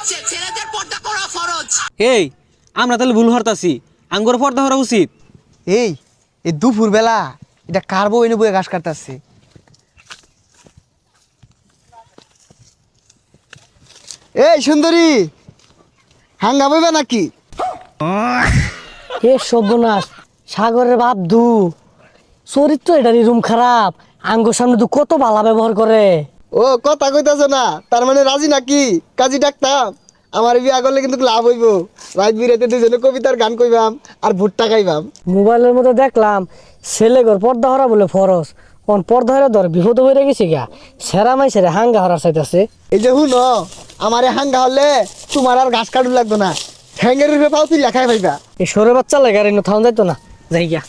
ছেলেদের পর্দা করা ফরজ। এই আমরা তাহলে ভুল হরতাছি, আঙ্গুর পর্দা করা উচিত। এই দুপুর বেলা এটা কার বউ এনে বয়ে ঘাস কাটতেছে? এই সুন্দরী, হাঙ্গা বইবে নাকি? এ সর্বনাশ, সাগরের বাপ দু চরিত্র এটারই রুম খারাপ। আঙ্গুর সামনে দু কত বালা ব্যবহার করে। ও কথা কইতাছ না, তার মানে রাজি নাকি? কাজী ডাকতাম, আমার বিয়া করলে কিন্তু লাভ হইব। রাত বিরাতে দুজনে কবিতার গান কইবাম আর ভুট্টা খাইবাম। মোবাইলের মধ্যে দেখলাম ছেলে ঘর পর্দা হরা বলে ফরজ, কোন পর্দা হরা ধর বিপদ হয়ে গেছে গা। সেরা মাই সেরা হাঙ্গা হরার চাইতেছে। এই যে হুন, আমার হাঙ্গা হলে তোমার আর ঘাস কাটু লাগতো না, ঠ্যাঙ্গের রূপে পাও তুই লেখাই পাইবা। এই সরে বাচ্চা লাগে আর থাউন যাইতো না, যাই গিয়া।